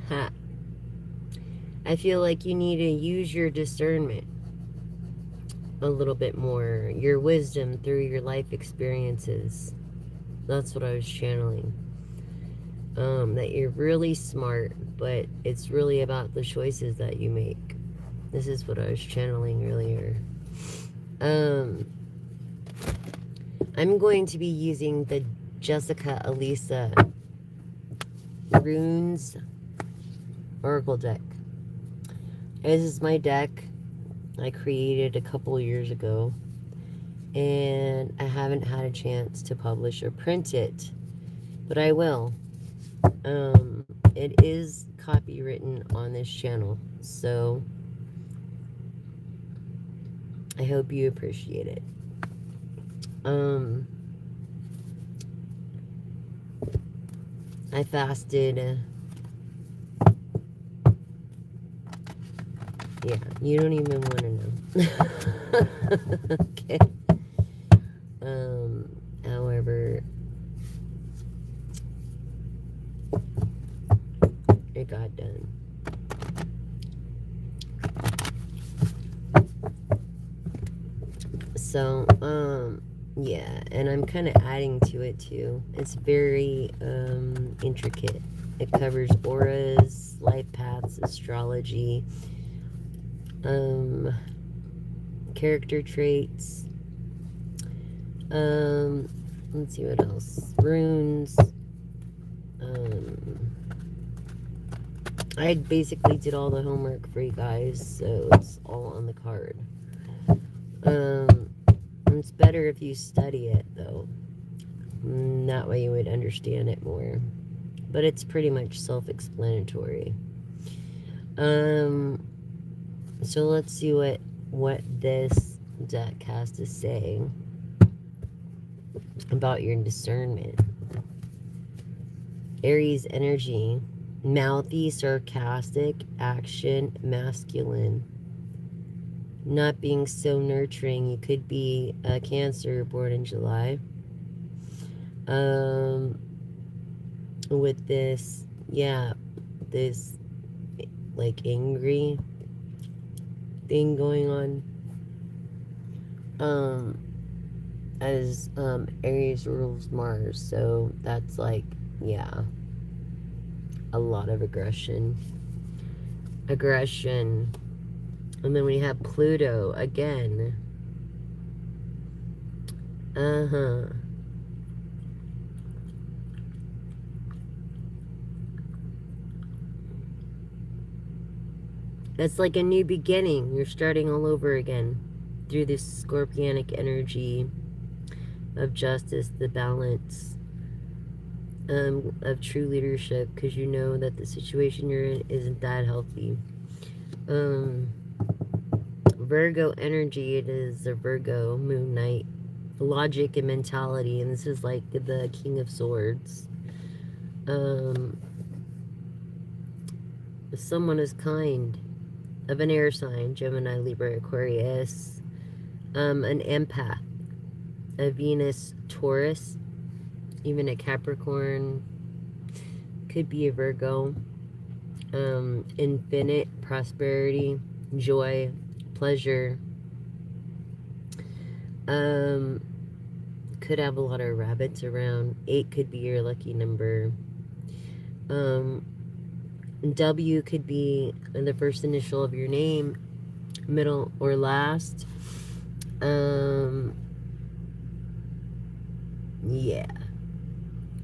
ha, I feel like you need to use your discernment a little bit more, your wisdom through your life experiences. That's what I was channeling. That you're really smart, but it's really about the choices that you make. This is what I was channeling earlier. Um, I'm going to be using the Jessica Elisa Runes Oracle deck. This is my deck I created a couple years ago, and I haven't had a chance to publish or print it, but I will. It is copywritten on this channel, so I hope you appreciate it. I fasted. Yeah, you don't even want to know. Okay. However, it got done. So, yeah, and I'm kind of adding to it too. It's very, intricate. It covers auras, life paths, astrology, character traits, let's see what else. Runes. I basically did all the homework for you guys, so it's all on the card. It's better if you study it, though. That way you would understand it more. But it's pretty much self-explanatory. So let's see what this deck has to say about your discernment. Aries energy. Mouthy, sarcastic, action, masculine. Not being so nurturing. You could be a Cancer born in July. With this, yeah, this like angry thing going on. As Aries rules Mars, so that's like, yeah, a lot of aggression. And then we have Pluto again. It's like a new beginning. You're starting all over again through this scorpionic energy of justice, the balance, of true leadership, because you know that the situation you're in isn't that healthy. Virgo energy, it is a Virgo moon night. Logic and mentality, and this is like the King of Swords. Someone is kind, of an air sign, Gemini, Libra, Aquarius. An empath, a Venus, Taurus, even a Capricorn, could be a Virgo. Infinite prosperity, joy, pleasure. Could have a lot of rabbits around. 8 could be your lucky number. W could be the first initial of your name, middle or last. Yeah.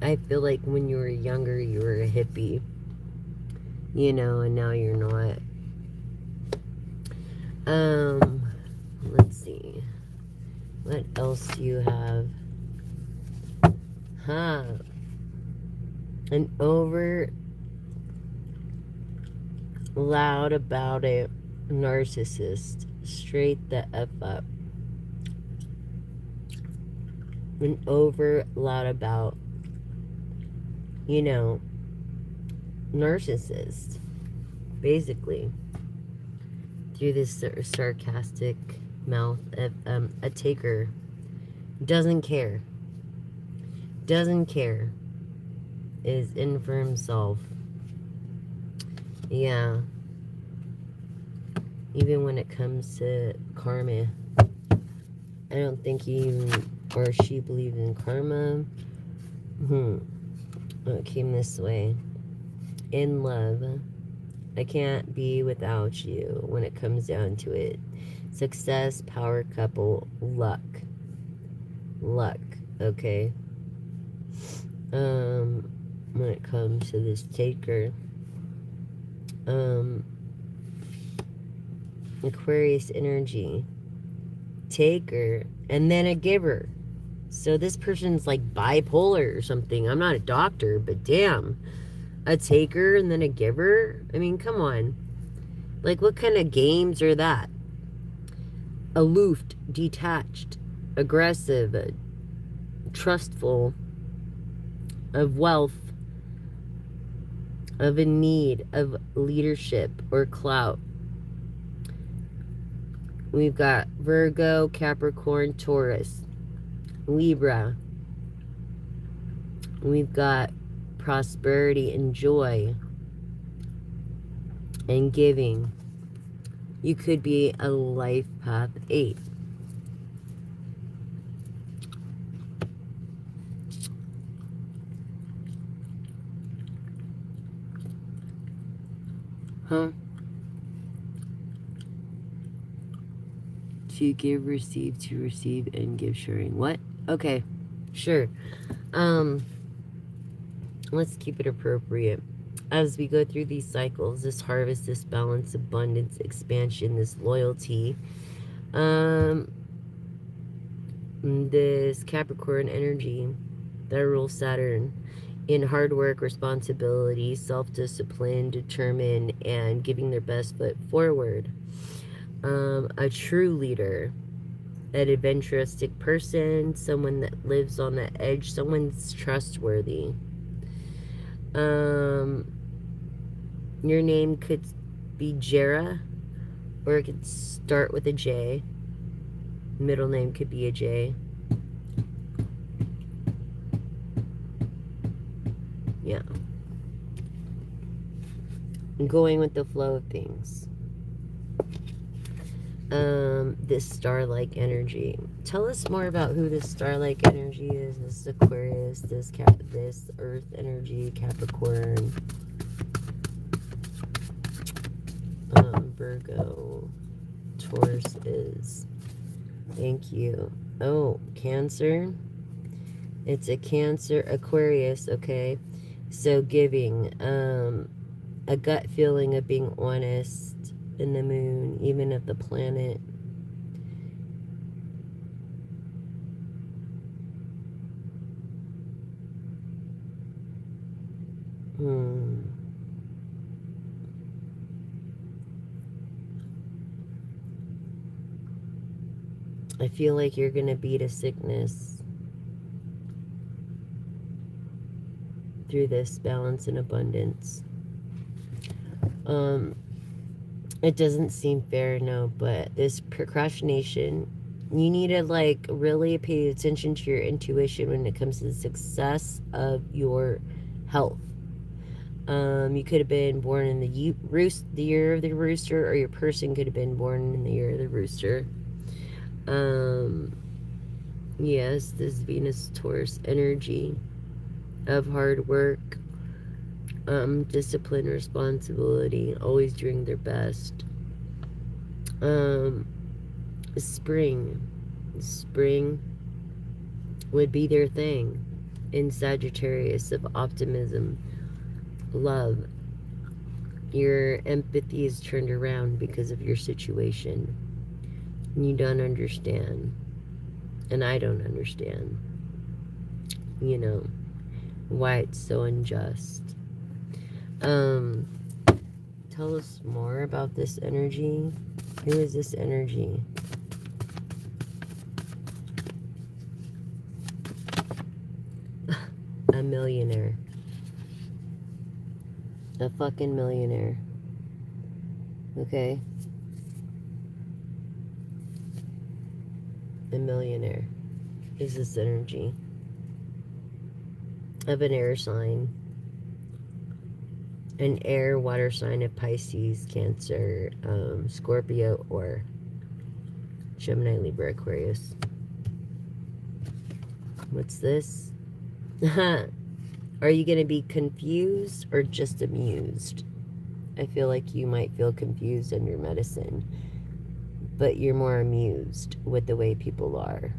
I feel like when you were younger, you were a hippie. You know, and now you're not. Let's see. What else do you have? An over loud about it narcissist. Straight the F up. An over loud about, you know, narcissist, basically, through this sarcastic mouth of a taker. Doesn't care. is infirm self. Yeah. Even when it comes to karma, I don't think he or she believes in karma. It came this way. In love, I can't be without you when it comes down to it. Success, power couple, luck. Luck, okay? When it comes to this taker, Aquarius energy, taker, and then a giver. So this person's like bipolar or something. I'm not a doctor, but damn. A taker and then a giver? I mean, come on. Like, what kind of games are that? Aloof, detached, aggressive, trustful, of wealth, of a need, of leadership or clout. We've got Virgo, Capricorn, Taurus, Libra. We've got prosperity and joy and giving. You could be a life path 8. Huh? To give, receive, to receive, and give, sharing. What? Okay, sure. Let's keep it appropriate. As we go through these cycles, this harvest, this balance, abundance, expansion, this loyalty, this Capricorn energy that rules Saturn in hard work, responsibility, self-discipline, determined, and giving their best foot forward. A true leader, an adventuristic person, someone that lives on the edge, someone's trustworthy. Your name could be Jera, or it could start with a J. Middle name could be a J. Yeah. Going with the flow of things. This star-like energy. Tell us more about who this star-like energy is. This Aquarius, this Earth energy, Capricorn, Virgo, Taurus is. Thank you. Oh, Cancer. It's a Cancer, Aquarius, okay. So giving, a gut feeling of being honest in the moon, even of the planet. I feel like you're going to beat a sickness through this balance and abundance. It doesn't seem fair, no, but this procrastination, you need to like really pay attention to your intuition when it comes to the success of your health. You could have been born in the year of the rooster, or your person could have been born in the year of the rooster. Yes, this Venus Taurus energy of hard work, discipline, responsibility, always doing their best. Spring would be their thing. In Sagittarius, of optimism, love. Your empathy is turned around because of your situation. You don't understand. And I don't understand. You know, why it's so unjust. Tell us more about this energy. Who is this energy? A millionaire. A fucking millionaire. Okay? A millionaire is this energy of an air sign. an air water sign of Pisces, Cancer, Scorpio, or Gemini, Libra, Aquarius. What's this? Are you going to be confused or just amused? I feel like you might feel confused under medicine, but you're more amused with the way people are.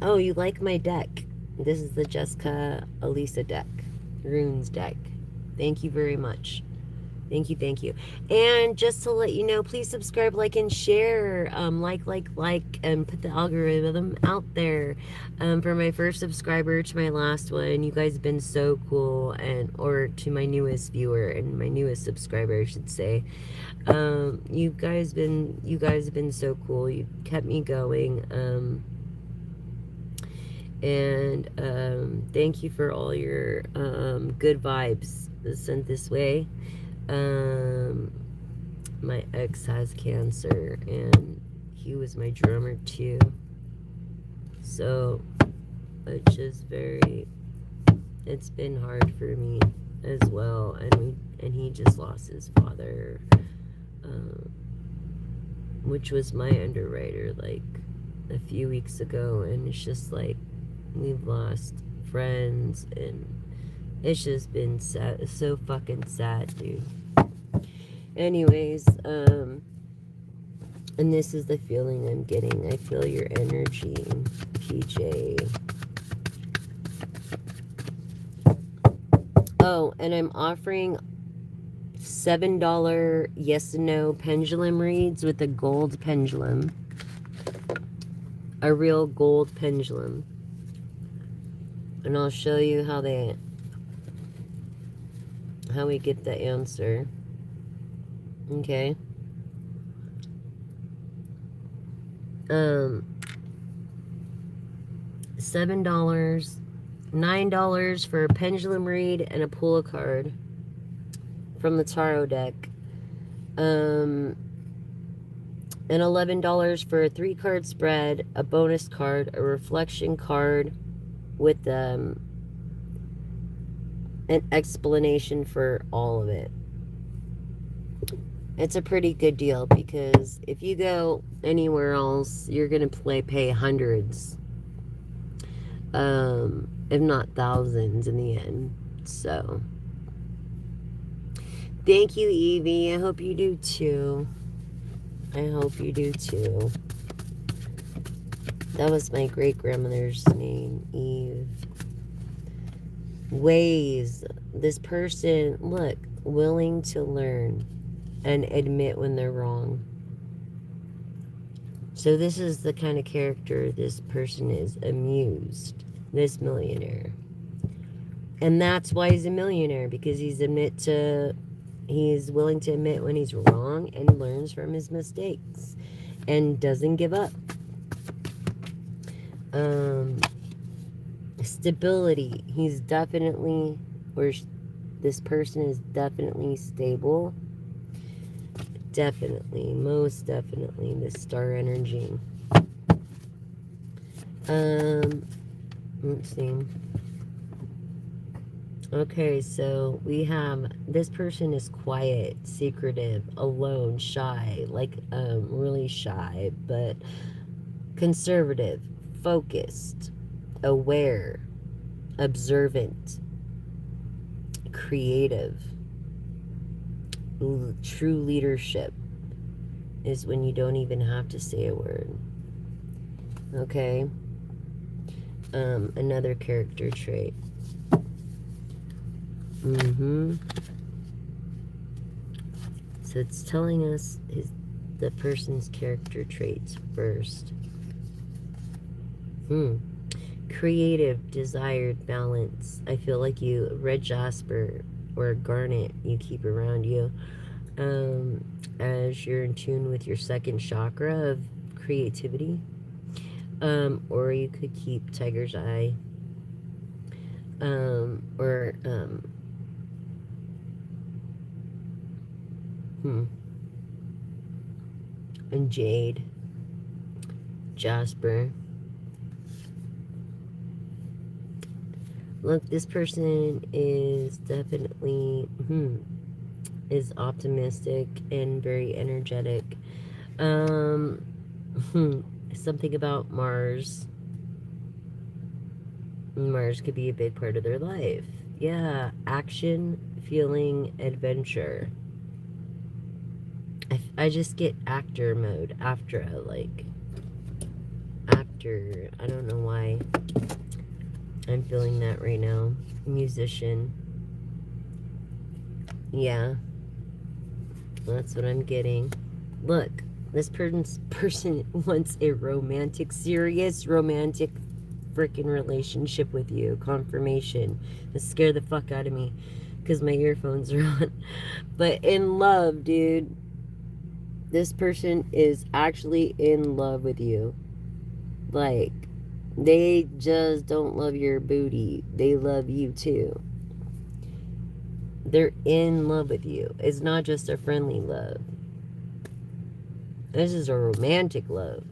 Oh, you like my deck. This is the Jessica Elisa deck, Runes deck. Thank you very much. Thank you, thank you. And just to let you know, please subscribe, like, and share. Like, and put the algorithm out there. For my first subscriber to my last one, you guys have been so cool, or to my newest viewer and my newest subscriber, I should say. You guys have been so cool. You kept me going. Thank you for all your good vibes sent this way. My ex has cancer, and he was my drummer too, so it's been hard for me as well. And he just lost his father, which was my underwriter, like a few weeks ago. And it's just like we've lost friends, and it's just been sad. It's so fucking sad, dude. Anyways, and this is the feeling I'm getting. I feel your energy, PJ. Oh, and I'm offering $7 yes and no pendulum reads with a gold pendulum. A real gold pendulum. And I'll show you how we get the answer. Okay. $7, $9 for a pendulum read and a pull a card from the tarot deck. And $11 for a 3-card spread, a bonus card, a reflection card with an explanation for all of it. It's a pretty good deal, because if you go anywhere else, you're going to pay hundreds, if not thousands in the end. So, thank you, Evie. I hope you do too. I hope you do too. That was my great-grandmother's name, Eve. Ways. This person, look, willing to learn and admit when they're wrong. So this is the kind of character this person is, amused, this millionaire. And that's why he's a millionaire, because he's willing to admit when he's wrong and learns from his mistakes and doesn't give up. Stability. He's definitely, this person is definitely stable. Definitely, most definitely, the star energy. Let's see. Okay, so we have, this person is quiet, secretive, alone, shy, like really shy, but conservative, focused, aware, observant, creative. True leadership is when you don't even have to say a word. Okay. Another character trait. So it's telling us the person's character traits first. Creative, desired, balance. I feel like you, red jasper or garnet, you keep around you, as you're in tune with your second chakra of creativity. Or you could keep tiger's eye, and jade, jasper. Look, this person is definitely is optimistic and very energetic. Um, something about Mars. Mars could be a big part of their life. Yeah, action, feeling, adventure. I just get actor mode after like actor. I don't know why I'm feeling that right now. Musician. Yeah, that's what I'm getting. Look, this person wants a romantic, serious romantic freaking relationship with you. Confirmation. This scared the fuck out of me because my earphones are on. But in love, dude. This person is actually in love with you. Like, they just don't love your booty. They love you too. They're in love with you. It's not just a friendly love. This is a romantic love.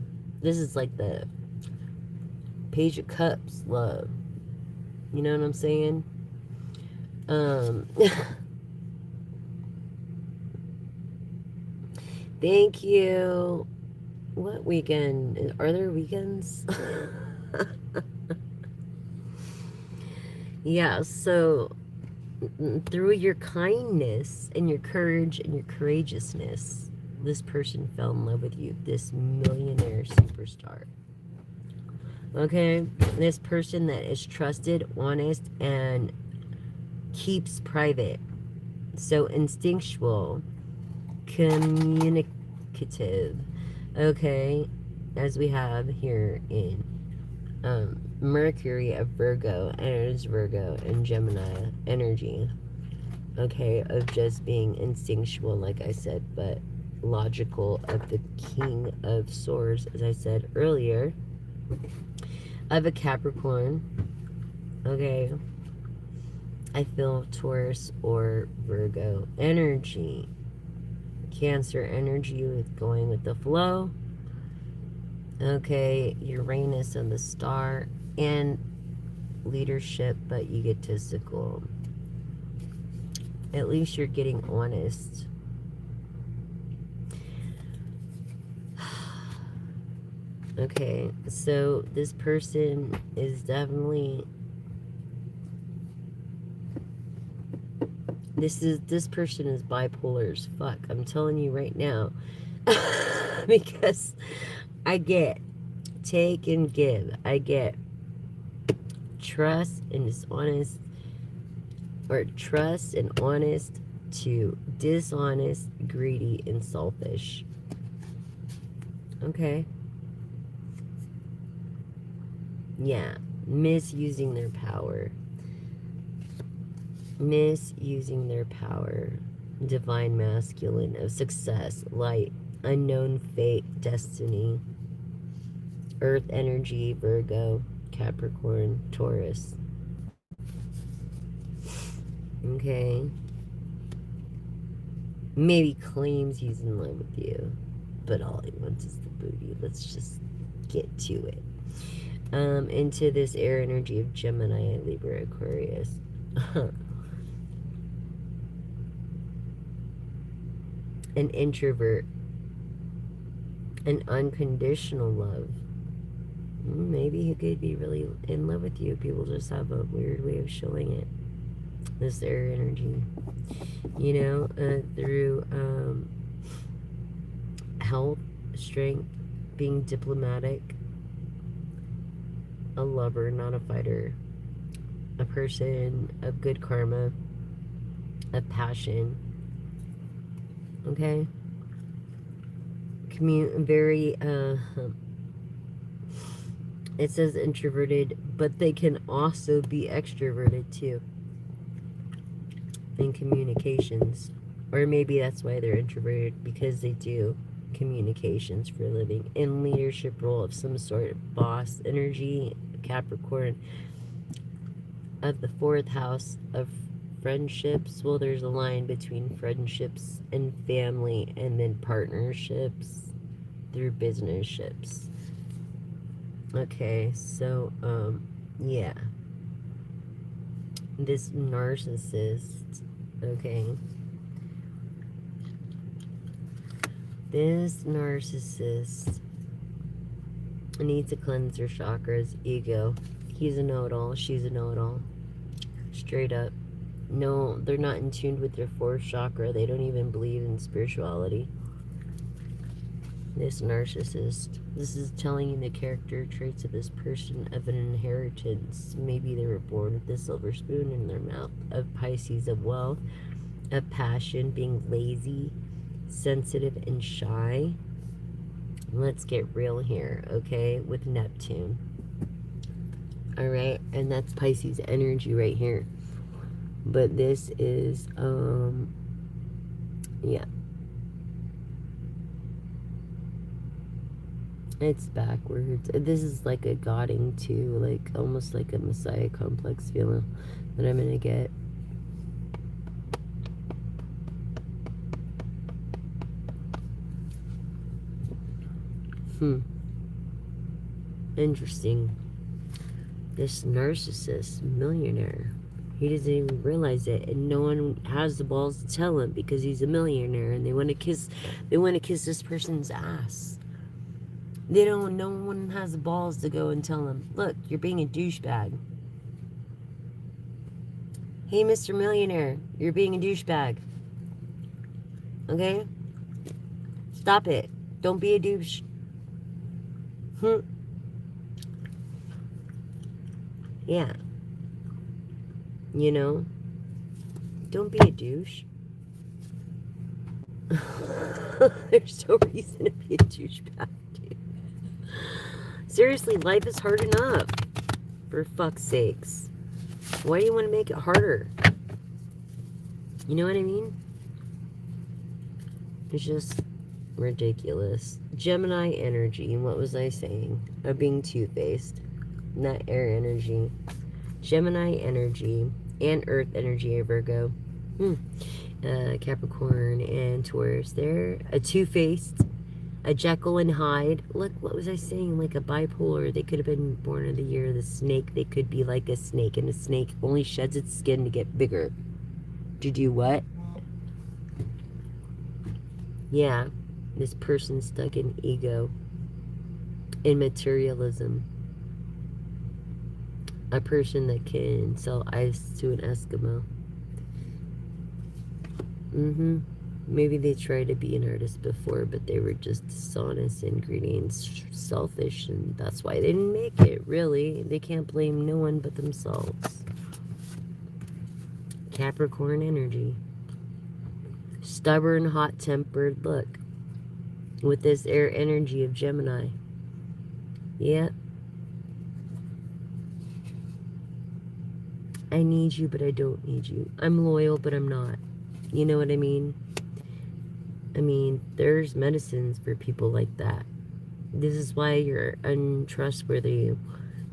This is like the Page of Cups love. You know what I'm saying? Um, thank you. What weekend? Are there weekends? Yeah, so through your kindness and your courage and your courageousness, this person fell in love with you, this millionaire superstar. Okay? This person that is trusted, honest, and keeps private. So instinctual, communicative. Okay? As we have here in Mercury of Virgo, and it is Virgo and Gemini energy. Okay, of just being instinctual, like I said, but logical, of the King of Swords, as I said earlier, of a Capricorn. Okay, I feel Taurus or Virgo energy, Cancer energy with going with the flow. Okay, Uranus and the star, and leadership, but you get testicle. At least you're getting honest. Okay, so this person is definitely this person is bipolar as fuck. I'm telling you right now. Because I get take and give. I get trust and dishonest, or trust and honest to dishonest, greedy, and selfish. Okay? Yeah. Misusing their power. Misusing their power. Divine masculine of success, light, unknown fate, destiny. Earth energy, Virgo, Capricorn, Taurus. Okay. Maybe claims he's in love with you, but all he wants is the booty. Let's just get to it. Into this air energy of Gemini, Libra, Aquarius. An introvert. An unconditional love. Maybe he could be really in love with you. People just have a weird way of showing it. This air energy. You know, through health, strength, being diplomatic, a lover, not a fighter, a person of good karma, of passion. Okay? Very, it says introverted, but they can also be extroverted too in communications. Or maybe that's why they're introverted, because they do communications for a living. In leadership role of some sort, boss energy, Capricorn, of the fourth house of friendships. Well, there's a line between friendships and family, and then partnerships through business ships. Okay, so, yeah. This narcissist, okay? This narcissist needs to cleanse their chakras, ego. He's a know-it-all, she's a know-it-all. Straight up. No, they're not in tune with their fourth chakra. They don't even believe in spirituality. This narcissist. This is telling you the character traits of this person of an inheritance. Maybe they were born with a silver spoon in their mouth. Of Pisces, of wealth, of passion, being lazy, sensitive, and shy. Let's get real here, okay? With Neptune. Alright? And that's Pisces energy right here. But this is, yeah. It's backwards. This is like a godding too, like almost like a Messiah complex feeling that I'm gonna get. Interesting. This narcissist, millionaire, he doesn't even realize it, and no one has the balls to tell him because he's a millionaire, and they want to kiss this person's ass. No one has the balls to go and tell him, look, you're being a douchebag. Hey, Mr. Millionaire, you're being a douchebag. Okay? Stop it. Don't be a douche. Yeah. You know? Don't be a douche. There's no reason to be a douchebag, dude. Seriously, life is hard enough. For fuck's sakes. Why do you want to make it harder? You know what I mean? It's just ridiculous. Gemini energy. What was I saying? Of being two-faced. Not air energy. Gemini energy. And earth energy, Virgo. Capricorn and Taurus. They're a two-faced. A Jekyll and Hyde. Look, what was I saying? Like a bipolar. They could have been born in the year of the snake. They could be like a snake. And a snake only sheds its skin to get bigger. To do what? Yeah. This person's stuck in ego. In materialism. A person that can sell ice to an Eskimo. Maybe they tried to be an artist before, but they were just dishonest and greedy and selfish, and that's why they didn't make it, really. They can't blame no one but themselves. Capricorn energy. Stubborn, hot-tempered, look. With this air energy of Gemini. Yeah. I need you, but I don't need you. I'm loyal, but I'm not. You know what I mean? I mean, there's medicines for people like that. This is why you're untrustworthy.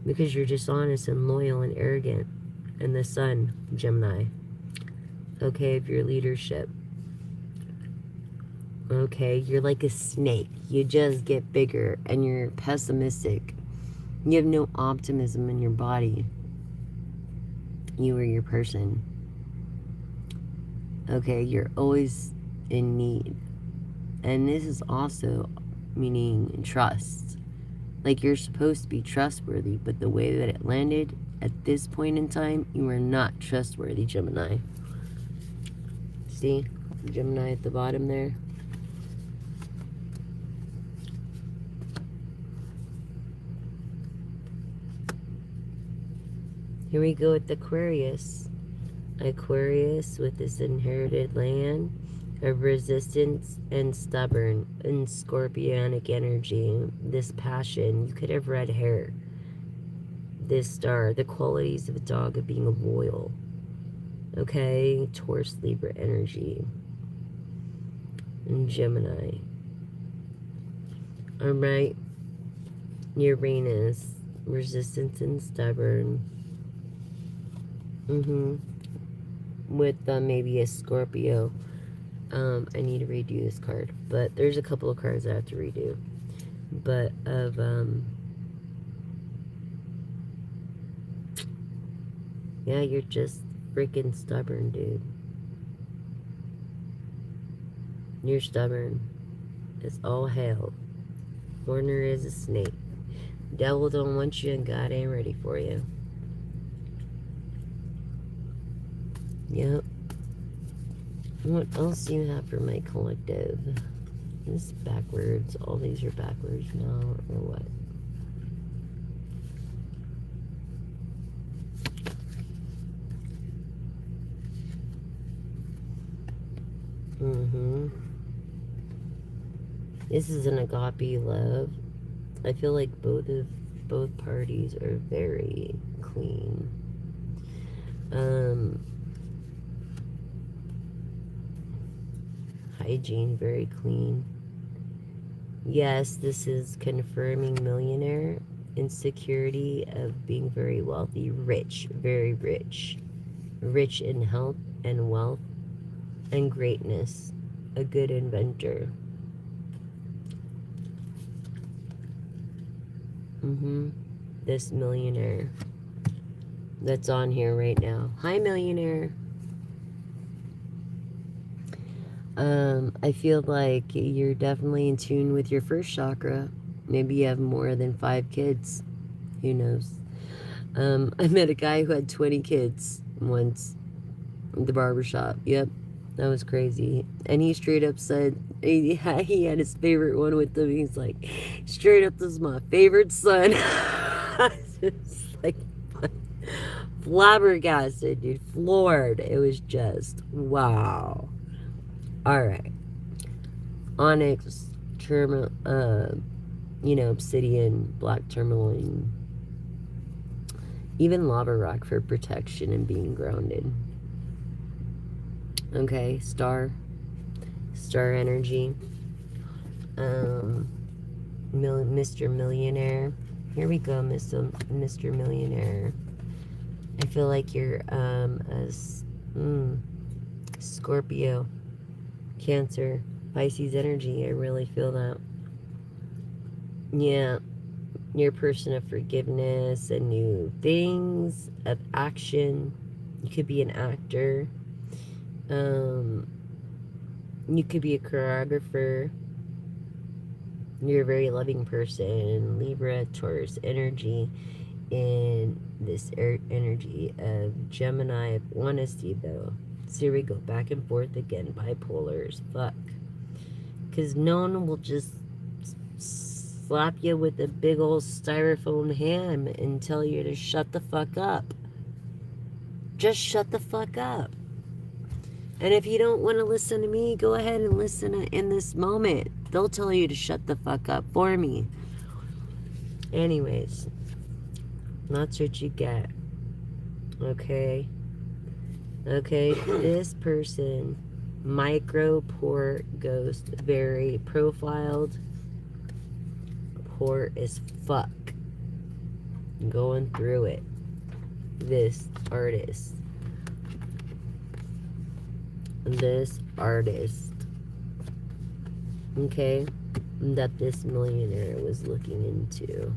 Because you're dishonest and loyal and arrogant. And the sun, Gemini. Okay, of your leadership. Okay, you're like a snake. You just get bigger and you're pessimistic. You have no optimism in your body. You are your person. Okay, you're always in need. And this is also meaning trust. Like you're supposed to be trustworthy, but the way that it landed at this point in time, you are not trustworthy, Gemini. See? Gemini at the bottom there. Here we go with Aquarius. Aquarius with this inherited land of resistance and stubborn and scorpionic energy. This passion. You could have red hair. This star. The qualities of a dog of being loyal. Okay? Taurus, Libra energy. And Gemini. Alright. Uranus. Resistance and stubborn. With maybe a Scorpio. I need to redo this card, but there's a couple of cards I have to redo. But of yeah, you're just freaking stubborn, dude. You're stubborn. It's all hell. Warner is a snake. Devil don't want you and God ain't ready for you. Yep. What else do you have for my collective? This is backwards. All these are backwards now, or what? This is an agape love. I feel like both parties are very clean. Hygiene, very clean. Yes, this is confirming millionaire. Insecurity of being very wealthy, rich, very rich. Rich in health and wealth and greatness. A good inventor. This millionaire that's on here right now. Hi, millionaire. I feel like you're definitely in tune with your first chakra. Maybe you have more than 5 kids. Who knows? I met a guy who had 20 kids once at the barbershop. Yep, that was crazy. And he straight up said he had his favorite one with him. He's like, straight up, this is my favorite son. I was just like flabbergasted, dude. Floored. It was just wow. All right. Onyx, obsidian, black tourmaline, even lava rock for protection and being grounded. Okay, star energy. Mr. Millionaire. Here we go, Mr. Millionaire. I feel like you're Scorpio, Cancer, Pisces energy. I really feel that. Yeah, you're a person of forgiveness and new things, of action. You could be an actor. You could be a choreographer. You're a very loving person. Libra, Taurus energy. In this energy of Gemini of honesty, though. So here we go, back and forth again. Bipolars, fuck. Because no one will just slap you with a big old styrofoam ham and tell you to shut the fuck up. Just shut the fuck up. And if you don't want to listen to me, go ahead and listen in this moment. They'll tell you to shut the fuck up for me. Anyways, that's what you get. Okay? Okay, this person, micro poor ghost, very profiled, poor as fuck. Going through it. This artist. Okay, that this millionaire was looking into.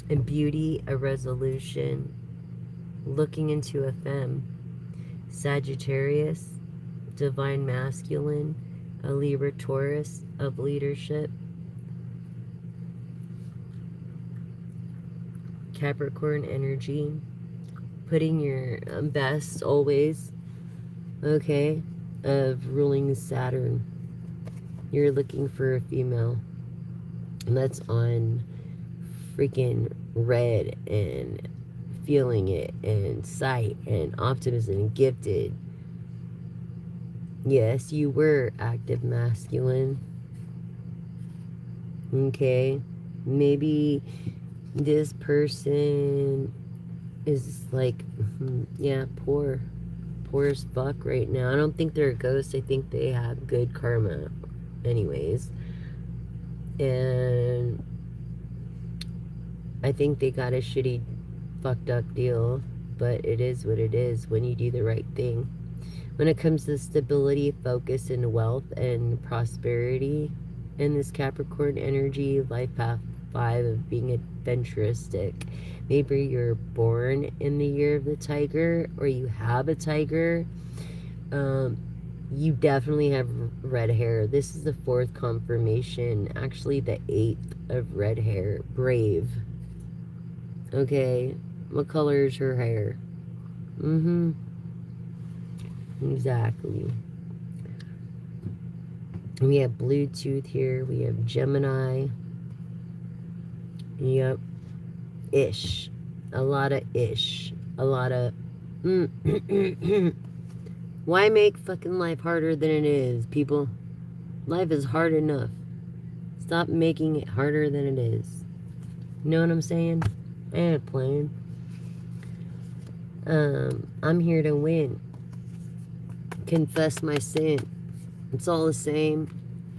And beauty, a resolution, looking into a femme. Sagittarius, divine masculine, a Libra Taurus of leadership. Capricorn energy, putting your best always, okay, of ruling Saturn. You're looking for a female, and that's on freaking red and feeling it and sight and optimism and gifted. Yes, you were active masculine. Okay, maybe this person is like, yeah, poor as fuck right now. I don't think they're a ghost. I think they have good karma anyways. And I think they got a shitty fucked up deal, but it is what it is when you do the right thing. When it comes to stability, focus, and wealth and prosperity in this Capricorn energy, life path 5 of being adventuristic. Maybe you're born in the year of the tiger, or you have a tiger. You definitely have red hair. This is the 4th confirmation, actually the 8th of red hair. Brave. Okay, what color is her hair? Exactly. We have Bluetooth here. We have Gemini. Yep. Ish. A lot of ish. A lot of... Why make fucking life harder than it is, people? Life is hard enough. Stop making it harder than it is. You know what I'm saying? I ain't playing. I'm here to win. Confess my sin. It's all the same.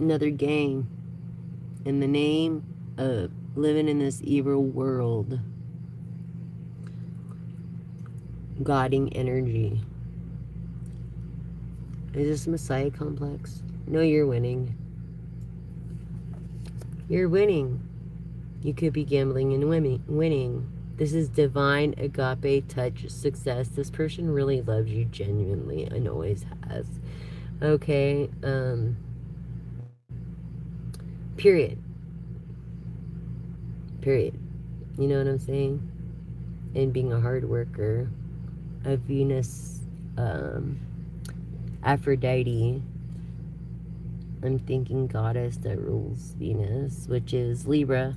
Another game. In the name of living in this evil world. Guiding energy. Is this Messiah complex? No, you're winning. You're winning. You could be gambling and winning. This is divine agape touch success. This person really loves you genuinely and always has. Okay, period. Period. You know what I'm saying? And being a hard worker. A Venus, Aphrodite. I'm thinking goddess that rules Venus, which is Libra,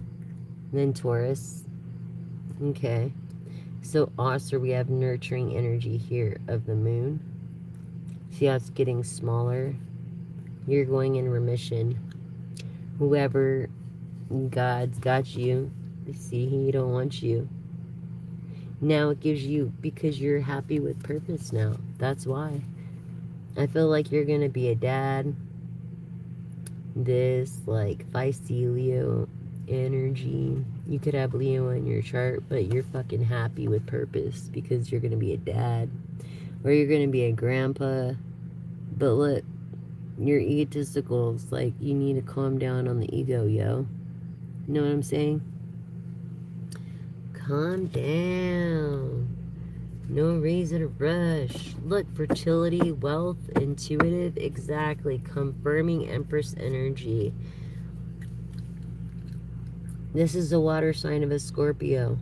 then Taurus. Okay. So also we have nurturing energy here of the moon. See how it's getting smaller? You're going in remission. Whoever, God's got you. See, he don't want you. Now it gives you, because you're happy with purpose now. That's why. I feel like you're going to be a dad. This, like, feisty Leo energy. You could have Leo in your chart, but you're fucking happy with purpose because you're going to be a dad. Or you're going to be a grandpa. But look, you're egotistical. It's like you need to calm down on the ego, yo. You know what I'm saying? Calm down. No reason to rush. Look, fertility, wealth, intuitive, exactly. Confirming Empress energy. This is the water sign of a Scorpio.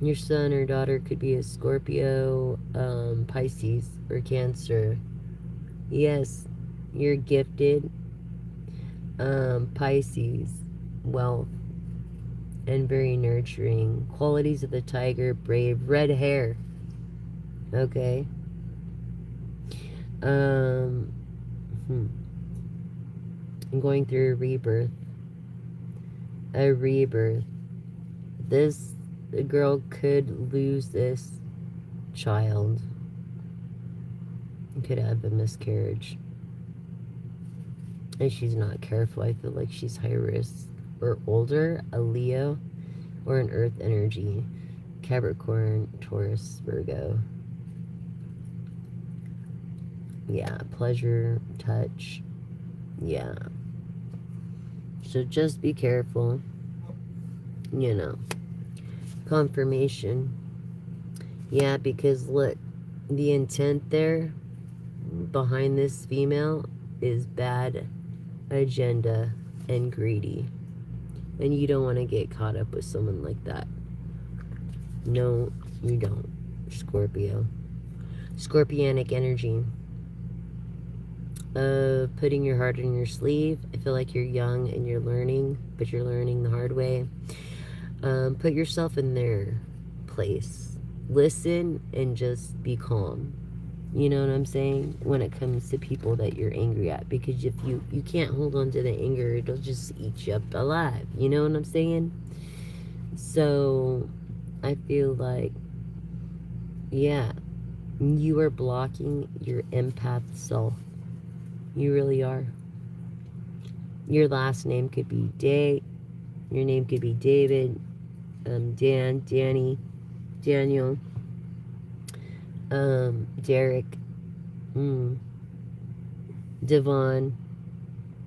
Your son or daughter could be a Scorpio, Pisces, or Cancer. Yes, you're gifted. Pisces, wealth, and very nurturing. Qualities of the tiger, brave, red hair. Okay. I'm going through a rebirth. A rebirth. This girl could lose this child. Could have a miscarriage. And she's not careful. I feel like she's high risk. Or older, a Leo, or an earth energy. Capricorn, Taurus, Virgo. Yeah, pleasure, touch. Yeah. So just be careful. You know. Confirmation. Yeah, because look, the intent there behind this female is bad agenda and greedy. And you don't want to get caught up with someone like that. No, you don't. Scorpio. Scorpionic energy. Putting your heart in your sleeve. I feel like you're young and you're learning, but you're learning the hard way. Put yourself in their place. Listen and just be calm. You know what I'm saying? When it comes to people that you're angry at. Because if you can't hold on to the anger, it'll just eat you up alive. You know what I'm saying? So, I feel like, yeah, you are blocking your empath self. You really are. Your last name could be Day. Your name could be David, Dan, Danny, Daniel, Derek, Devon,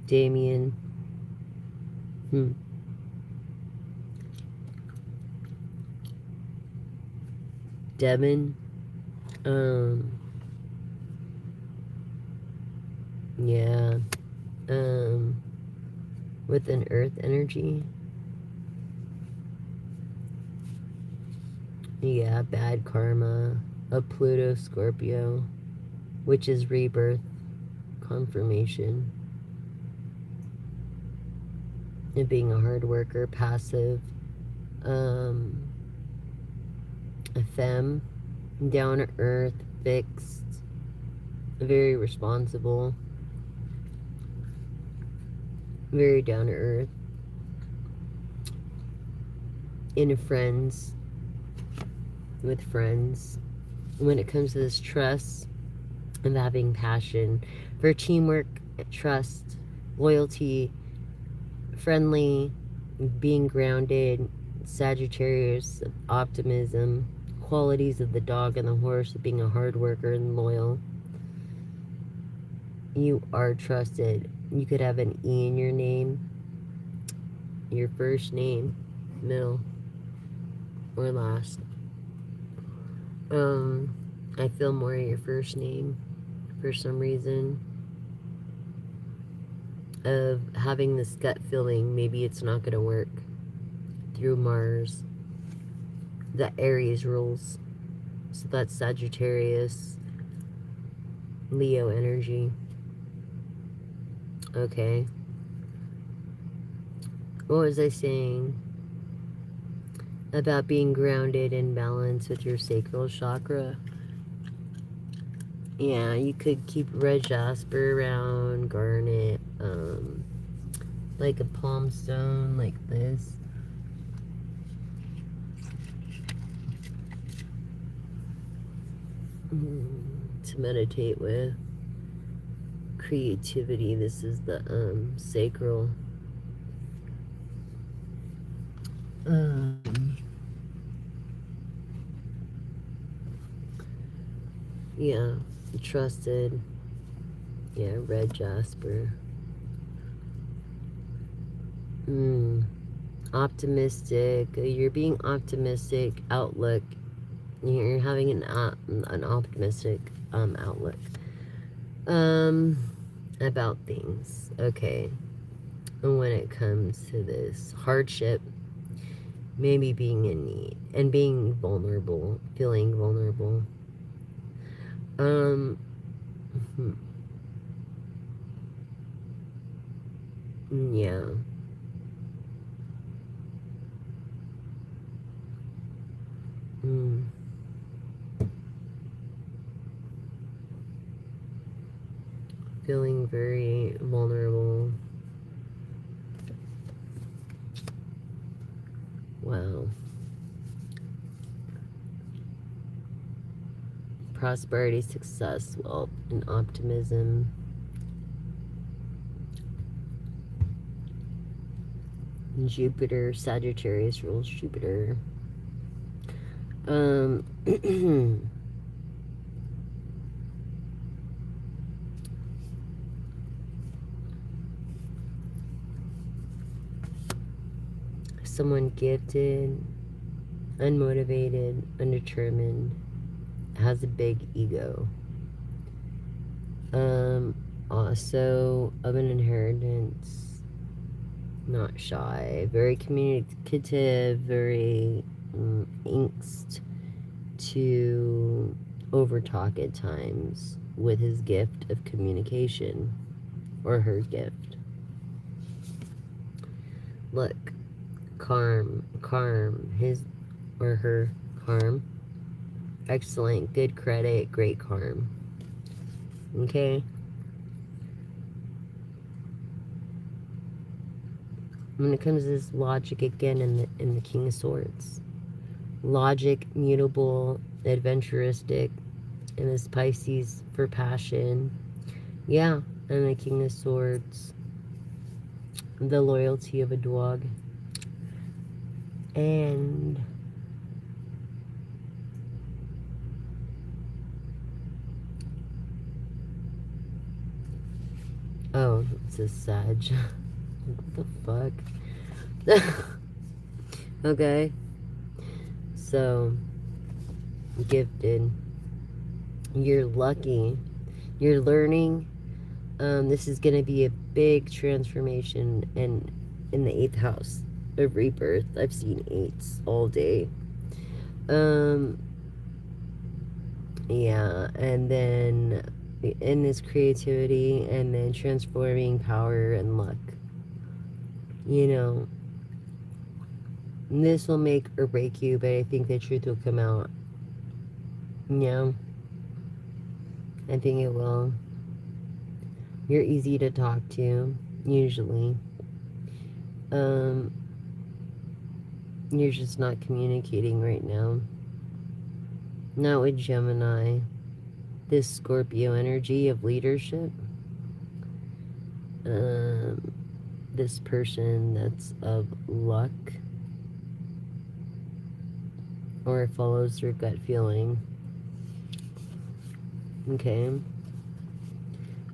Damien, Devon. Um, yeah. Um, with an earth energy. Yeah, bad karma. A Pluto Scorpio, which is rebirth, confirmation. And being a hard worker, passive. Um, a femme, down to earth, fixed, very responsible, very down to earth. In friends, with friends. When it comes to this trust and having passion for teamwork, trust, loyalty, friendly, being grounded, Sagittarius, optimism, qualities of the dog and the horse, being a hard worker and loyal. You are trusted. You could have an E in your name, your first name, middle, or last. I feel more your first name for some reason, of having this gut feeling maybe it's not going to work through Mars. The Aries rules. So that's Sagittarius, Leo energy. Okay. What was I saying? About being grounded and balanced with your sacral chakra. Yeah, you could keep red jasper around, garnet, like a palm stone like this. To meditate with. Creativity. This is the sacral. Yeah, trusted. Yeah, red jasper. Optimistic. You're being optimistic. Outlook. You're having an optimistic outlook about things. Okay. And when it comes to this hardship, maybe being in need and being vulnerable, feeling vulnerable. Yeah. Feeling very vulnerable. Wow. Prosperity, success, wealth, and optimism. Jupiter, Sagittarius rules Jupiter. Someone gifted, unmotivated, undetermined, has a big ego. Also of an inheritance, not shy, very communicative, very angst to overtalk at times with his gift of communication, or her gift. Look, calm, his or her calm, excellent, good credit, great calm. Okay. When it comes to this logic again in the King of Swords, logic, mutable, adventuristic, and this Pisces for passion. Yeah, and the King of Swords, the loyalty of a dog, and oh, it's a Sag. What the fuck? Okay, so gifted. You're lucky. You're learning. This is going to be a big transformation in the 8th house of rebirth. I've seen 8s all day. Yeah, and then in this creativity, and then transforming power and luck. You know, this will make or break you, but I think the truth will come out. Yeah, I think it will. You're easy to talk to, usually. You're just not communicating right now. Not with Gemini. This Scorpio energy of leadership. This person that's of luck. Or follows their gut feeling. Okay.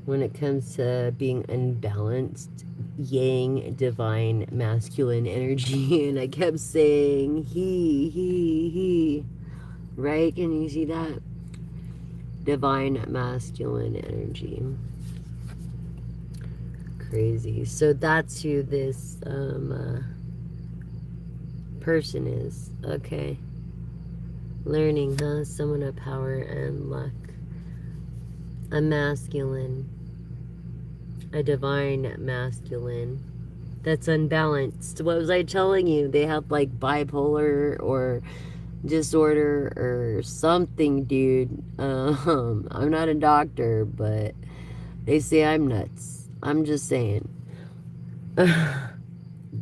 When it comes to being unbalanced, yang, divine, masculine energy, and I kept saying he, right? Can you see that? Divine, masculine energy. Crazy. So that's who this person is. Okay. Learning, huh? Someone of power and luck. A masculine. A divine masculine. That's unbalanced. What was I telling you? They have like bipolar or disorder or something, dude. I'm not a doctor, but they say I'm nuts. I'm just saying.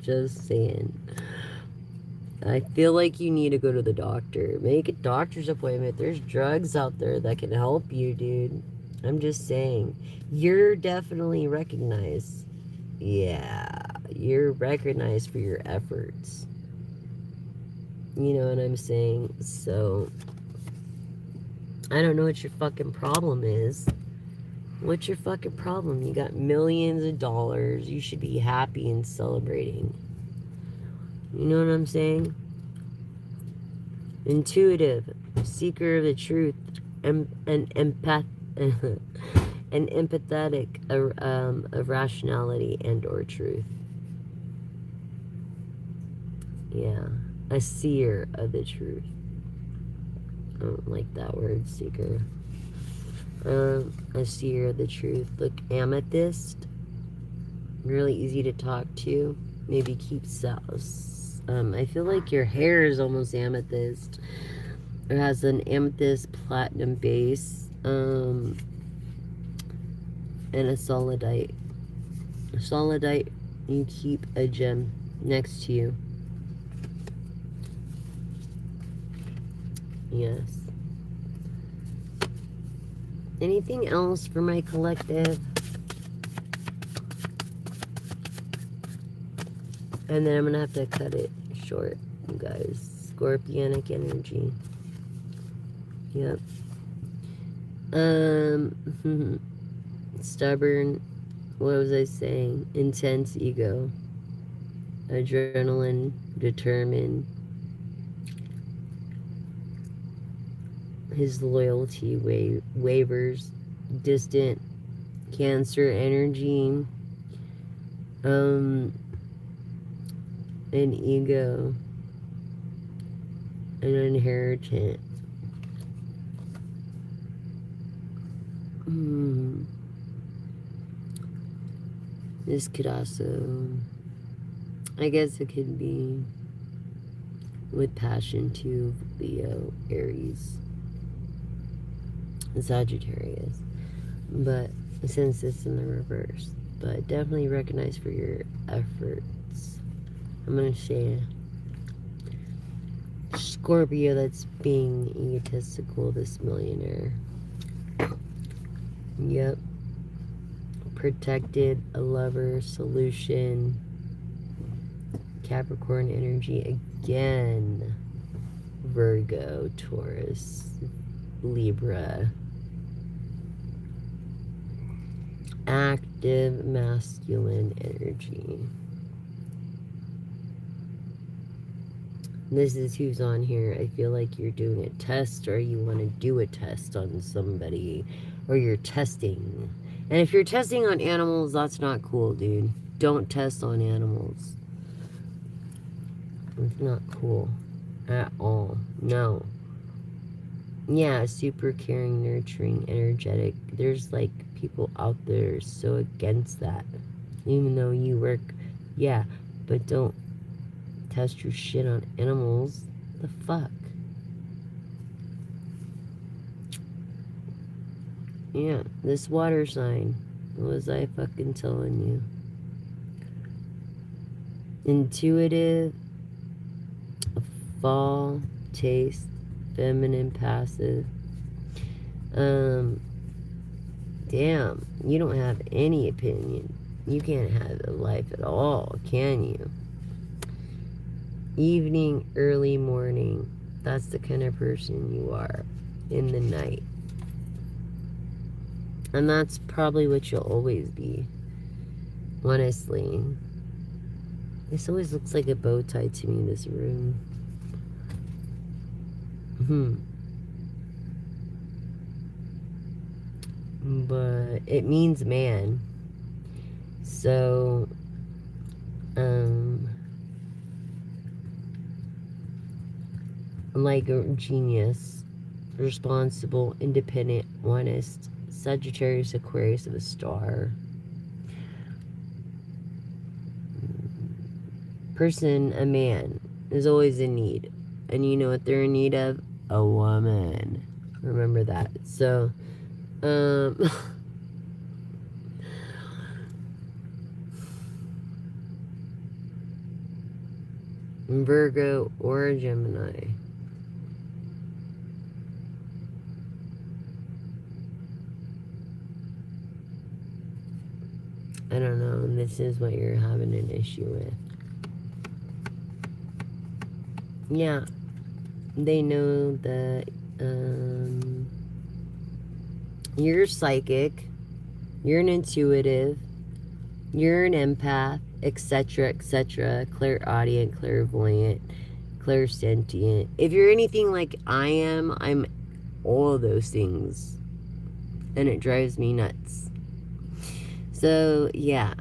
Just saying. I feel like you need to go to the doctor. Make a doctor's appointment. There's drugs out there that can help you, dude. I'm just saying. You're definitely recognized. Yeah. You're recognized for your efforts. You know what I'm saying? So, I don't know what your fucking problem is. What's your fucking problem? You got millions of dollars. You should be happy and celebrating. You know what I'm saying? Intuitive, seeker of the truth, and empath, and empathetic of rationality and or truth. Yeah, a seer of the truth. I don't like that word, seeker. A seer of the truth. Look, amethyst, really easy to talk to. Maybe keep cells. I feel like your hair is almost amethyst. It has an amethyst platinum base, and a solidite. A solidite, you keep a gem next to you. Yes. Anything else for my collective? And then I'm going to have to cut it short, you guys. Scorpionic energy. Yep. Stubborn. What was I saying? Intense ego. Adrenaline. Determined. His loyalty wavers. Distant. Cancer energy. An ego. An inheritance. This could also, I guess it could be with passion too, Leo, Aries, Sagittarius. But since it's in the reverse, but definitely recognize for your efforts. I'm going to say Scorpio that's being egotistical, this millionaire. Yep. Protected, a lover, solution, Capricorn energy again, Virgo, Taurus, Libra, active masculine energy. This is who's on here. I feel like you're doing a test, or you want to do a test on somebody, or you're testing. And if you're testing on animals, that's not cool, dude. Don't test on animals. It's not cool at all. No. Yeah, super caring, nurturing, energetic. There's like people out there so against that. Even though you work, yeah, but don't test your shit on animals. The fuck? Yeah, this water sign. What was I fucking telling you? Intuitive, fall, taste, feminine, passive. Damn, you don't have any opinion. You can't have a life at all, can you? Evening, early morning. That's the kind of person you are. In the night. And that's probably what you'll always be. Honestly. This always looks like a bow tie to me, this room. But it means man. So, like a genius, responsible, independent, honest, Sagittarius, Aquarius of a star. Person, a man, is always in need. And you know what they're in need of? A woman. Remember that. So, Virgo or Gemini. I don't know. This is what you're having an issue with. Yeah. They know that you're psychic, you're an intuitive, you're an empath, etc., etc., clairaudient, clairvoyant, clairsentient. If you're anything like I am, I'm all of those things. And it drives me nuts. So, yeah.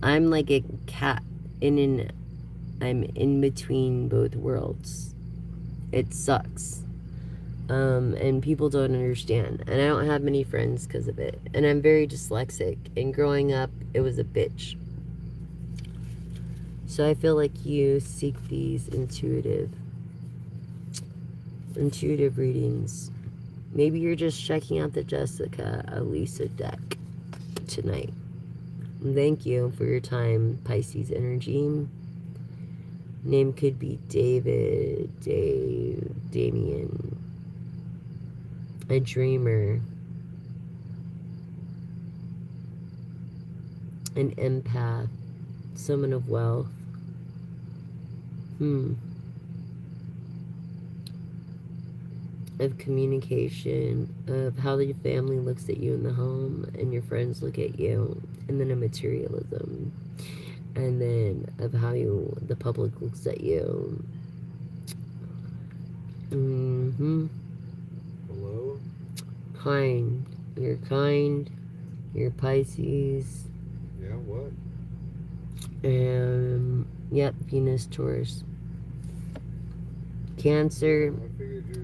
I'm like a cat I'm in between both worlds. It sucks. And people don't understand. And I don't have many friends because of it. And I'm very dyslexic. And growing up, it was a bitch. So I feel like you seek these intuitive readings. Maybe you're just checking out the Jessica Elisa deck tonight. Thank you for your time, Pisces energy. Name could be David, Damien. A dreamer. An empath. Someone of wealth. Of communication, of how your family looks at you in the home and your friends look at you, and then a materialism, and then of how the public looks at you. Hello? Kind. You're kind. You're Pisces. Yeah, what? Yep, Venus, Taurus. Cancer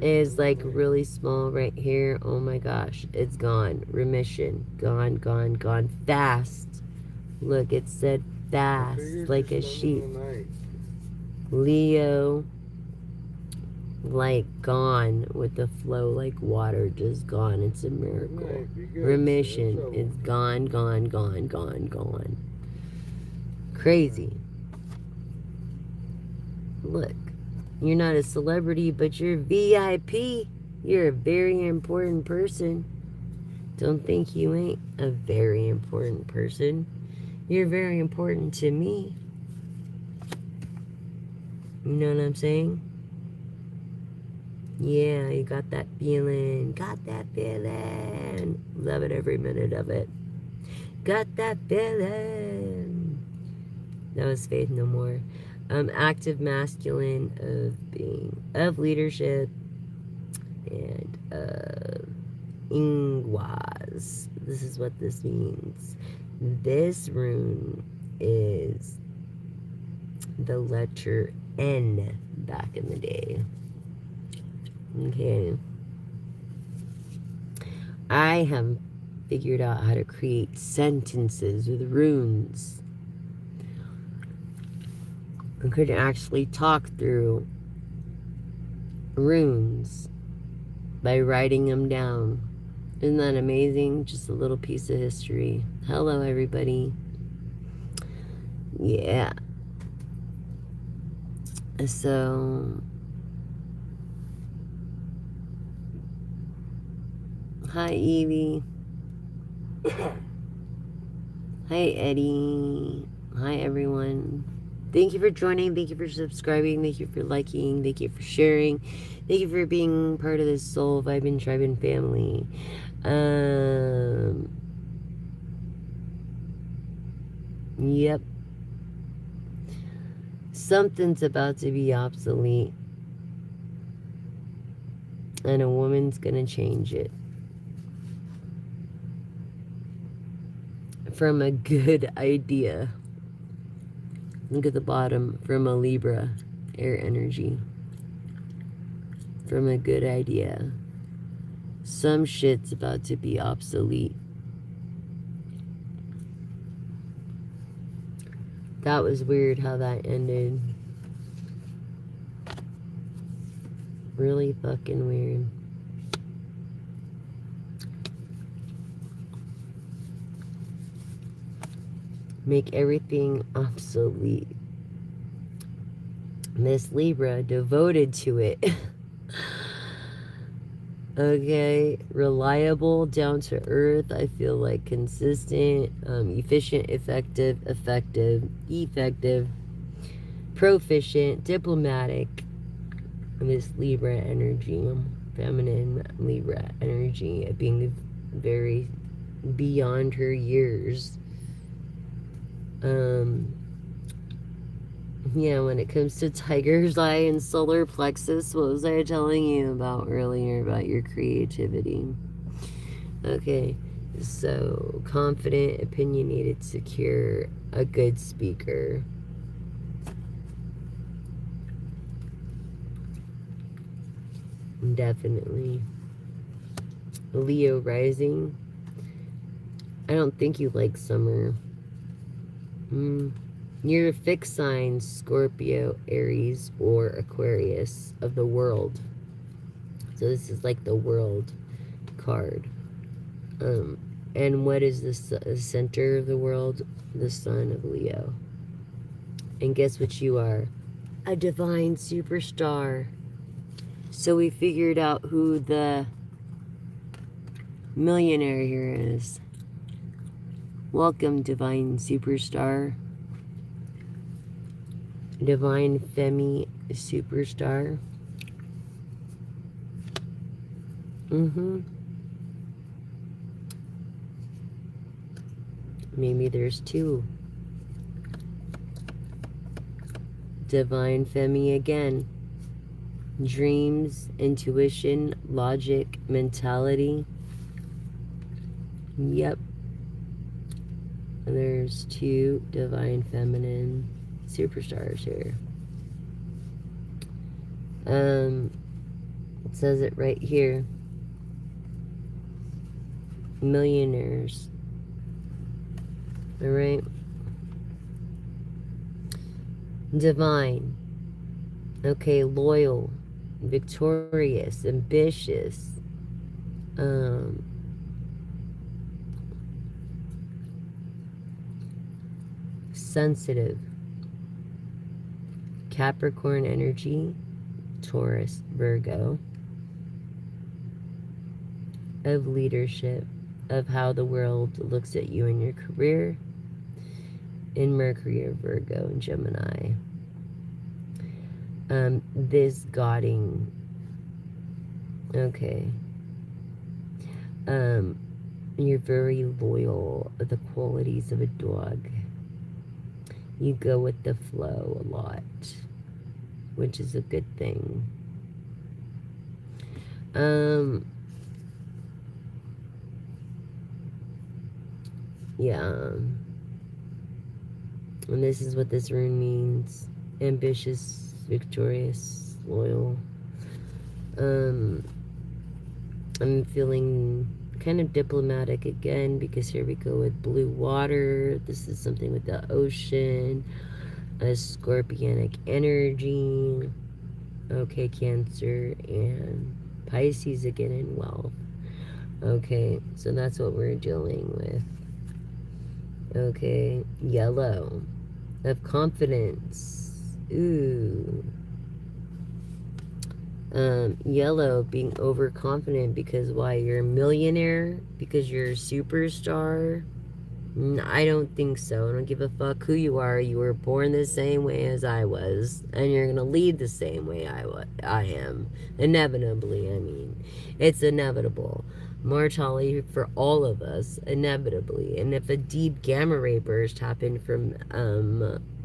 is like really small right here. Oh my gosh, it's gone. Remission. Gone, gone, gone. Fast. Look, it said fast, like a sheep. Leo, like gone with the flow, like water, just gone. It's a miracle. Remission. It's gone, gone, gone, gone, gone. Crazy. Look. You're not a celebrity, but you're VIP. You're a very important person. Don't think you ain't a very important person. You're very important to me. You know what I'm saying? Yeah, you got that feeling. Got that feeling. Love it every minute of it. Got that feeling. That was Faith No More. Active masculine of being, of leadership, and ingwas. This is what this means. This rune is the letter N back in the day. Okay. I have figured out how to create sentences with runes. I could actually talk through runes by writing them down. Isn't that amazing? Just a little piece of history. Hello, everybody. Yeah. So, hi, Evie. Hi, Eddie. Hi, everyone. Thank you for joining. Thank you for subscribing. Thank you for liking. Thank you for sharing. Thank you for being part of this Soul Vibin' Tribin' family. Yep. Something's about to be obsolete. And a woman's gonna change it. From a good idea. Look at the bottom. From a Libra. Air energy. From a good idea. Some shit's about to be obsolete. That was weird how that ended. Really fucking weird. Make everything obsolete. Miss Libra, devoted to it. Okay, reliable, down to earth. I feel like consistent, efficient, effective, proficient, diplomatic. Miss Libra energy, feminine Libra energy, being very beyond her years. Yeah, when it comes to tiger's eye and solar plexus, what was I telling you about earlier about your creativity? Okay, so confident, opinionated, secure, a good speaker. Definitely. Leo rising. I don't think you like summer. Your fixed signs, Scorpio, Aries, or Aquarius of the world. So this is like the world card. And what is the center of the world? The sun of Leo. And guess what you are? A divine superstar. So we figured out who the millionaire here is. Welcome, divine superstar. Divine Femi superstar. Maybe there's two. Divine Femi again. Dreams, intuition, logic, mentality. Yep. There's two divine feminine superstars here. It says it right here. Millionaires. All right. Divine. Okay, loyal, victorious, ambitious. Sensitive. Capricorn energy, Taurus, Virgo. Of leadership, of how the world looks at you in your career. In Mercury or Virgo and Gemini. This godding. Okay. You're very loyal, the qualities of a dog. You go with the flow a lot, which is a good thing. Yeah. And this is what this rune means. Ambitious, victorious, loyal. I'm feeling kind of diplomatic again because here we go with blue water. This is something with the ocean. A scorpionic energy. Okay, Cancer and Pisces again in wealth. Okay, so that's what we're dealing with. Okay, yellow of confidence. Ooh. Yellow being overconfident because why? You're a millionaire? Because you're a superstar? I don't think so. I don't give a fuck who you are. You were born the same way as I was, and you're gonna lead the same way I am. Inevitably, I mean. It's inevitable. Mortality for all of us, inevitably. And if a deep gamma ray burst happened from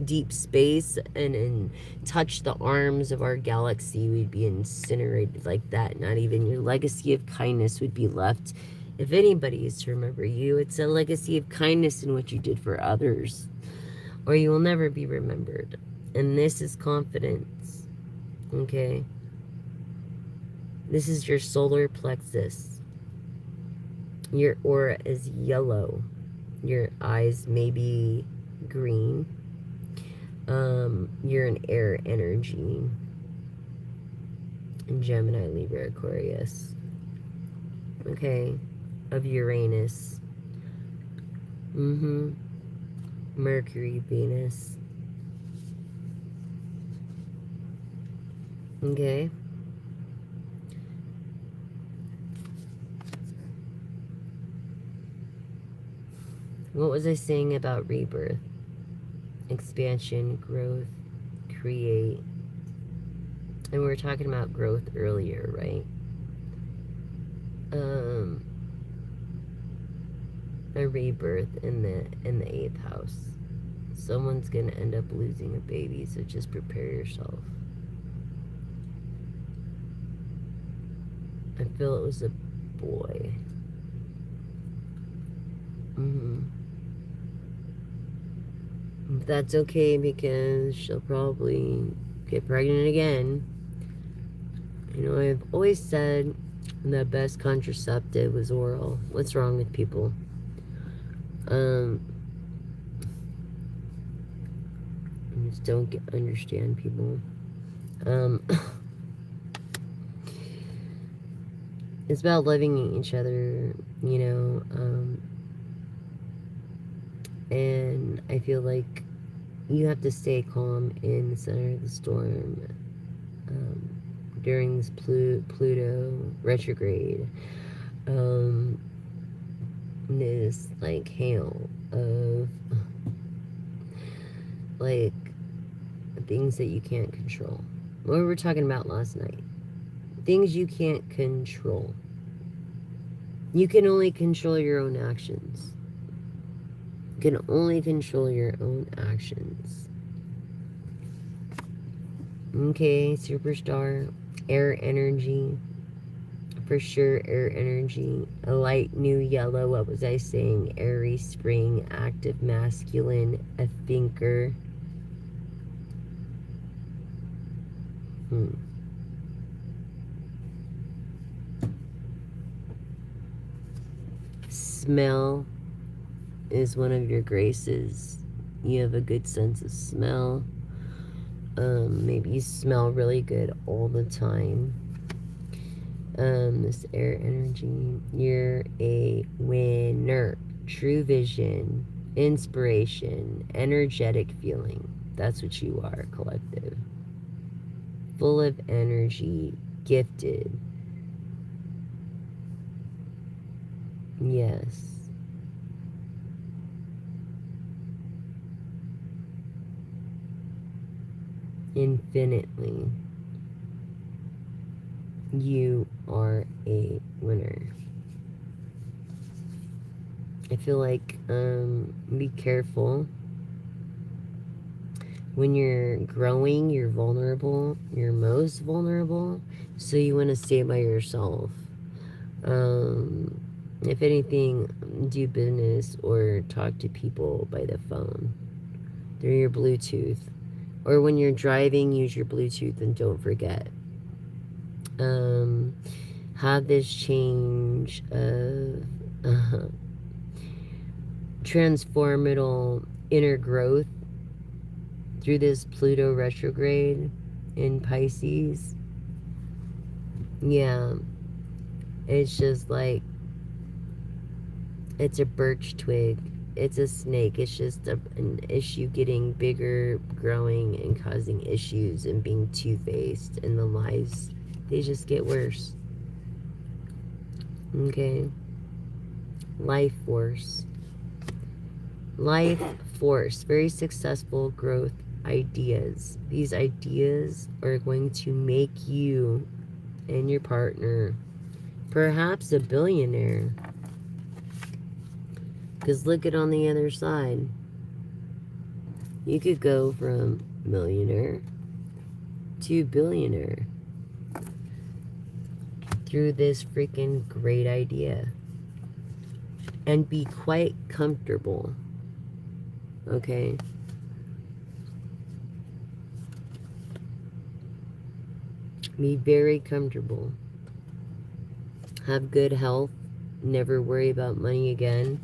deep space and touched the arms of our galaxy, we'd be incinerated like that. Not even your legacy of kindness would be left. If anybody is to remember you, it's a legacy of kindness in what you did for others, or you will never be remembered. And this is confidence, okay? This is your solar plexus. Your aura is yellow. Your eyes may be green. You're an air energy. Gemini, Libra, Aquarius. Okay? Of Uranus. Mercury, Venus. Okay? What was I saying about rebirth? Expansion, growth, create. And we were talking about growth earlier, right? A rebirth in the 8th house. Someone's gonna end up losing a baby, so just prepare yourself. I feel it was a boy. That's okay because she'll probably get pregnant again. You know, I've always said the best contraceptive was oral. What's wrong with people? I just don't understand people. It's about loving each other, you know, and I feel like you have to stay calm in the center of the storm during this Pluto retrograde. This like hail of like things that you can't control. What we were talking about last night. Things you can't control. You can only control your own actions. You can only control your own actions. Okay, superstar, air energy. For sure, air energy. A light new yellow. What was I saying? Airy spring, active masculine, a thinker. Smell is one of your graces. You have a good sense of smell. Maybe you smell really good all the time. This air energy. You're a winner. True vision, inspiration, energetic feeling. That's what you are, collective. Full of energy, gifted. Yes. Infinitely. You are a winner. I feel like, be careful When you're growing, you're vulnerable. You're most vulnerable. So you want to stay by yourself. If anything, do business or talk to people by the phone through your Bluetooth. Or when you're driving, use your Bluetooth and don't forget. Have this change of transformational inner growth through this Pluto retrograde in Pisces. Yeah, it's just like, it's a birch twig. It's a snake. It's just an issue getting bigger, growing, and causing issues and being two-faced. And the lies, they just get worse. Okay. Life force. Life force. Very successful growth ideas. These ideas are going to make you and your partner perhaps a billionaire. Because look at on the other side. You could go from millionaire to billionaire through this freaking great idea. And be quite comfortable. Okay? Be very comfortable. Have good health. Never worry about money again.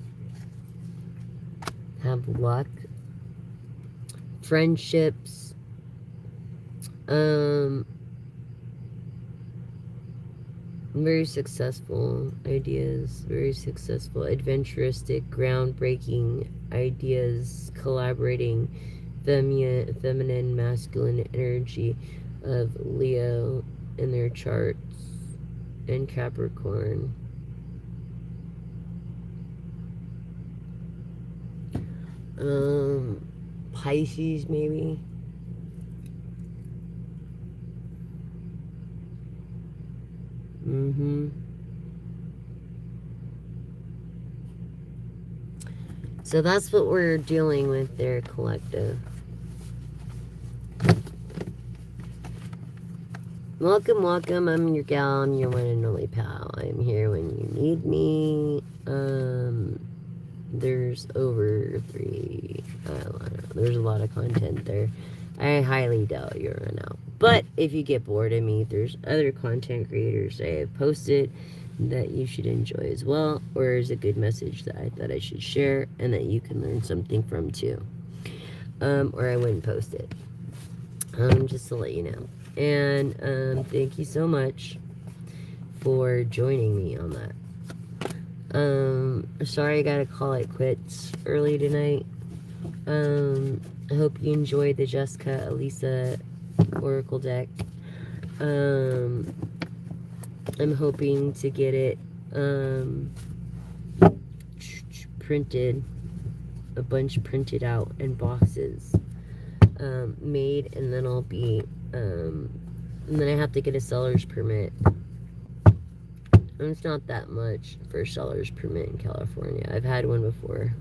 Have luck. Friendships. Very successful ideas. Very successful, adventuristic, groundbreaking ideas. Collaborating feminine, masculine energy of Leo in their charts. And Capricorn. Pisces maybe. So that's what we're dealing with there, collective. Welcome, welcome. I'm your gal. I'm your one and only pal. I'm here when you need me. There's over I don't know. There's a lot of content there. I highly doubt you'll run out. But if you get bored of me, there's other content creators I have posted that you should enjoy as well, or is a good message that I thought I should share and that you can learn something from too. Or I wouldn't post it. Just to let you know. And thank you so much for joining me on that. Sorry I gotta call it quits early tonight. I hope you enjoyed the Jessica Elisa Oracle deck. I'm hoping to get it printed, a bunch printed out in boxes, made, and then I'll be, and then I have to get a seller's permit. And it's not that much for a seller's permit in California. I've had one before,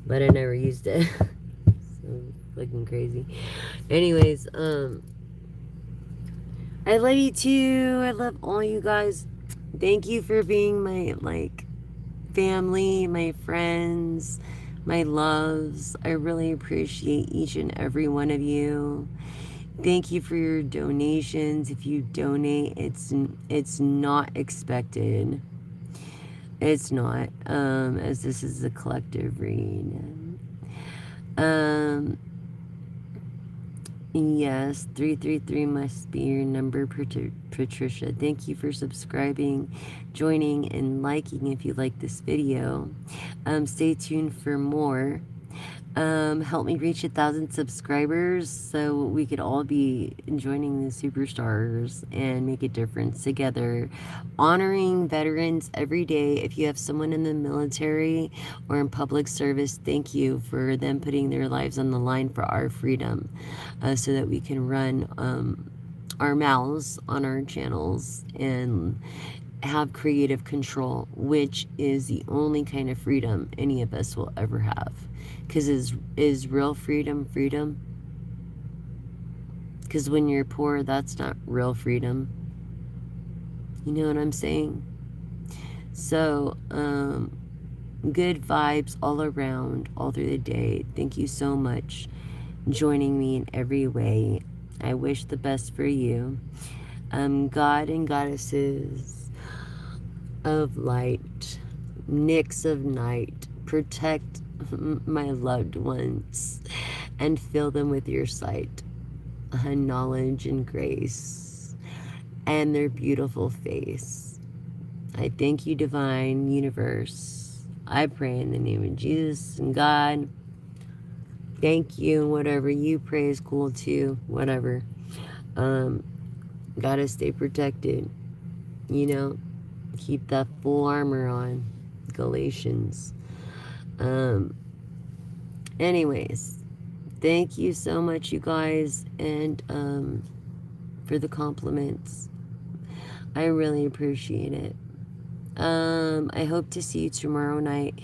but I never used it. So fucking crazy. Anyways, I love you too. I love all you guys. Thank you for being my, family, my friends, my loves. I really appreciate each and every one of you. Thank you for your donations. If you donate, it's not expected. It's not, as this is a collective read. Yes, 333 must be your number, Patricia. Thank you for subscribing, joining, and liking if you like this video. Stay tuned for more. Help me reach 1,000 subscribers so we could all be joining the superstars and make a difference together. Honoring veterans every day. If you have someone in the military or in public service, thank you for them putting their lives on the line for our freedom, so that we can run our mouths on our channels and have creative control, which is the only kind of freedom any of us will ever have. Because is real freedom freedom? Because when you're poor, that's not real freedom. You know what I'm saying? So, good vibes all around, all through the day. Thank you so much joining me in every way. I wish the best for you. God and goddesses of light, Nyx of night, protect my loved ones and fill them with your sight, knowledge and grace, and their beautiful face. I thank you, divine universe. I pray in the name of Jesus and God. Thank you. Whatever you pray is cool too. Whatever. Gotta stay protected. You know, keep that full armor on. Galatians. Anyways, thank you so much, you guys, and for the compliments. I really appreciate it. I hope to see you tomorrow night.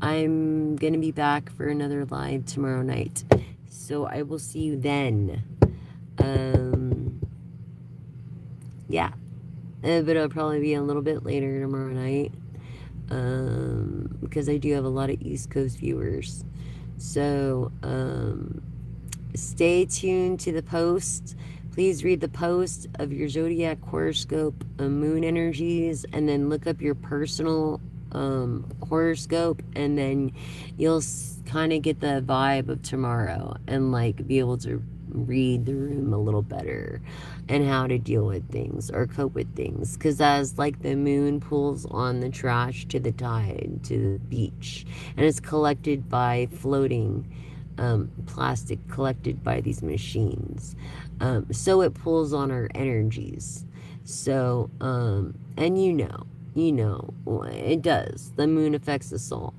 I'm gonna be back for another live tomorrow night, so I will see you then. Yeah, but it'll probably be a little bit later tomorrow night, because I do have a lot of East Coast viewers. So stay tuned to the post. Please read the post of your zodiac horoscope, moon energies, and then look up your personal horoscope, and then you'll kind of get the vibe of tomorrow and like be able to read the room a little better and how to deal with things or cope with things. Because as like the moon pulls on the trash to the tide, to the beach, and it's collected by floating plastic collected by these machines. So it pulls on our energies. So, and you know, it does. The moon affects us all.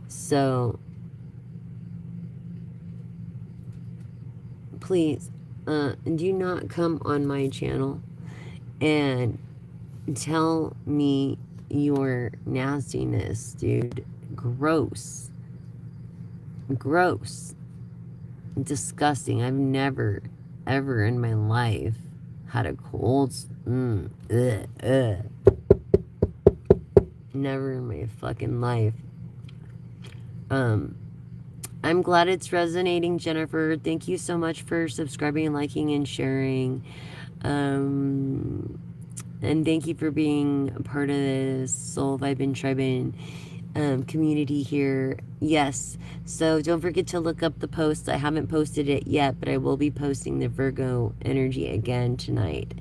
So, please, do not come on my channel and tell me your nastiness, dude. Gross. Gross. Disgusting. I've never, ever in my life had a cold. Never in my fucking life. I'm glad it's resonating, Jennifer. Thank you so much for subscribing, liking, and sharing. And thank you for being a part of this Soul Vibe and Tribe community here. Yes, so don't forget to look up the post. I haven't posted it yet, but I will be posting the Virgo energy again tonight.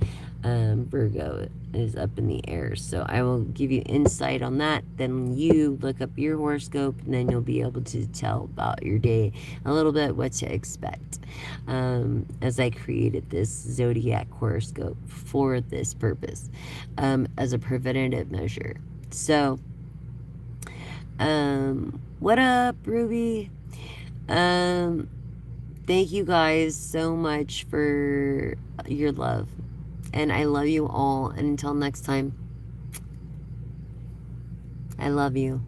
Virgo is up in the air, so I will give you insight on that. Then you look up your horoscope, and then you'll be able to tell about your day a little bit, what to expect, as I created this zodiac horoscope for this purpose, as a preventative measure. So what up, Ruby? Thank you guys so much for your love, and I love you all, and until next time, I love you.